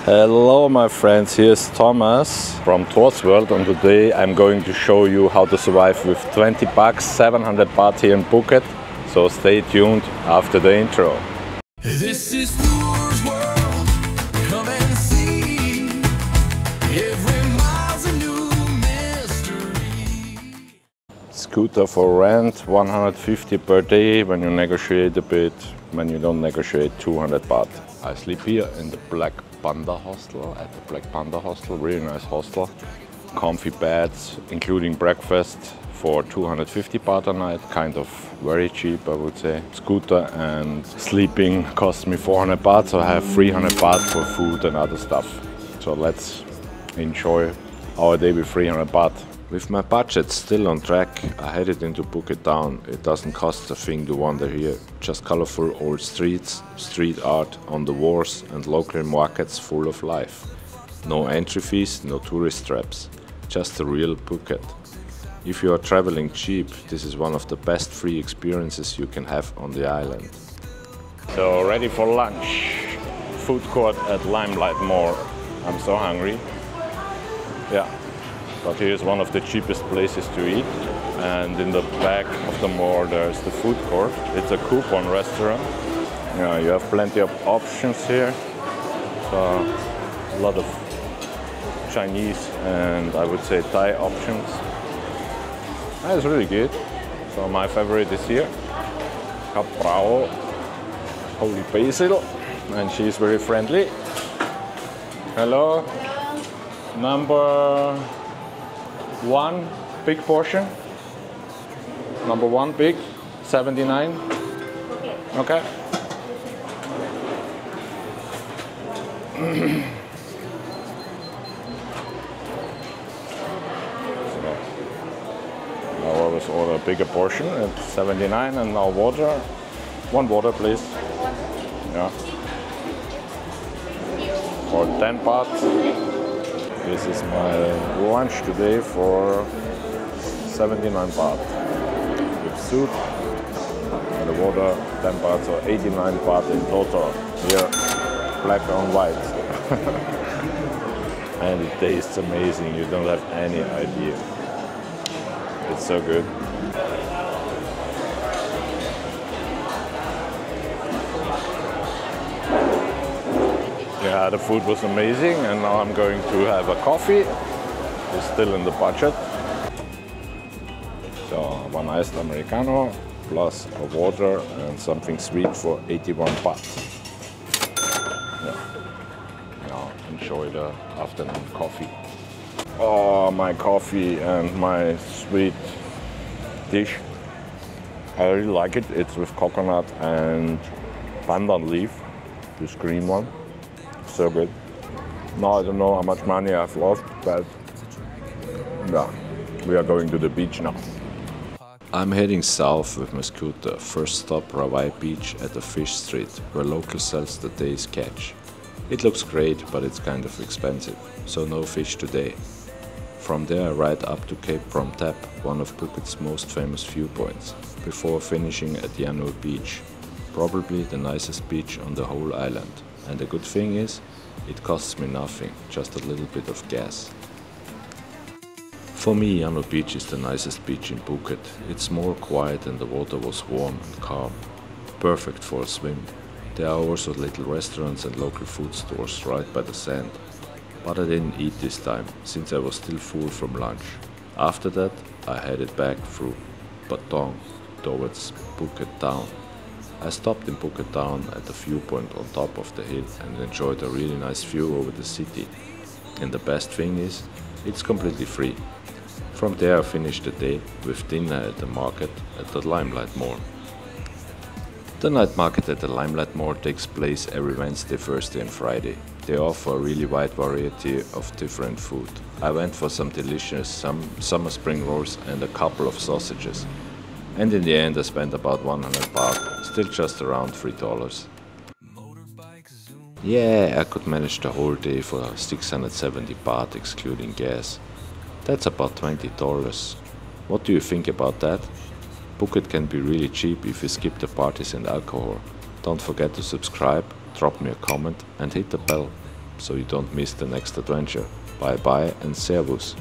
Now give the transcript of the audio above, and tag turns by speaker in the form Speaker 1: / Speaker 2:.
Speaker 1: Hello my friends, here's Thomas from Tours World, and today I'm going to show you how to survive with 20 bucks, 700 baht here in Phuket. So stay tuned after the intro.
Speaker 2: This is Tours World, come and see. Every mile's a new mystery.
Speaker 1: Scooter for rent, 150 per day when you negotiate a bit. When you don't negotiate, 200 baht. I sleep here in the Black Panther Hostel, at the Black Panther Hostel, really nice hostel. Comfy beds, including breakfast for 250 baht a night, kind of very cheap I would say. Scooter and sleeping cost me 400 baht, so I have 300 baht for food and other stuff. So let's enjoy our day with 300 baht. With my budget still on track, I headed into Phuket Town. It doesn't cost a thing to wander here. Just colorful old streets, street art on the wharves and local markets full of life. No entry fees, no tourist traps. Just a real Phuket. If you are traveling cheap, this is one of the best free experiences you can have on the island. So ready for lunch. Food court at Limelight Mall. I'm so hungry. Yeah. But here's one of the cheapest places to eat, and in the back of the mall there's the food court. It's a coupon restaurant. Yeah, you have plenty of options here. So a lot of Chinese and I would say Thai options. That's really good. So my favorite is here, Kaprao, holy basil, and she's very friendly. Hello. Number one big portion. Number one big, 79. Okay. So I always order a bigger portion at 79, and now water. One water, please. Yeah. For 10 baht. This is my lunch today for 79 baht. With soup and the water, 10 baht, so 89 baht in total. Here, black on white. And it tastes amazing, you don't have any idea. It's so good. Yeah, the food was amazing, and now I'm going to have a coffee. It's still in the budget. So one iced Americano plus a water and something sweet for 81 baht. Yeah. Now enjoy the afternoon coffee. Oh, my coffee and my sweet dish. I really like it. It's with coconut and pandan leaf, this green one. So good. Now I don't know how much money I've lost, but yeah, we are going to the beach now. I'm heading south with my scooter. First stop Rawai Beach at the Fish Street, where local sells the day's catch. It looks great, but it's kind of expensive, so no fish today. From there I ride up to Cape Promthep, one of Phuket's most famous viewpoints, before finishing at Yanui Beach, probably the nicest beach on the whole island. And the good thing is, it costs me nothing, just a little bit of gas. For me, Yanui Beach is the nicest beach in Phuket. It's more quiet and the water was warm and calm. Perfect for a swim. There are also little restaurants and local food stores right by the sand. But I didn't eat this time, since I was still full from lunch. After that, I headed back through Patong towards Phuket Town. I stopped in Phuket Town at the viewpoint on top of the hill and enjoyed a really nice view over the city. And the best thing is, it's completely free. From there I finished the day with dinner at the market at the Limelight Mall. The night market at the Limelight Mall takes place every Wednesday, Thursday and Friday. They offer a really wide variety of different food. I went for some delicious summer spring rolls and a couple of sausages. And in the end I spent about 100 baht, still just around $3. Yeah, I could manage the whole day for 670 baht excluding gas. That's about $20. What do you think about that? Phuket can be really cheap if you skip the parties and alcohol. Don't forget to subscribe, drop me a comment and hit the bell. so you don't miss the next adventure. Bye bye and servus.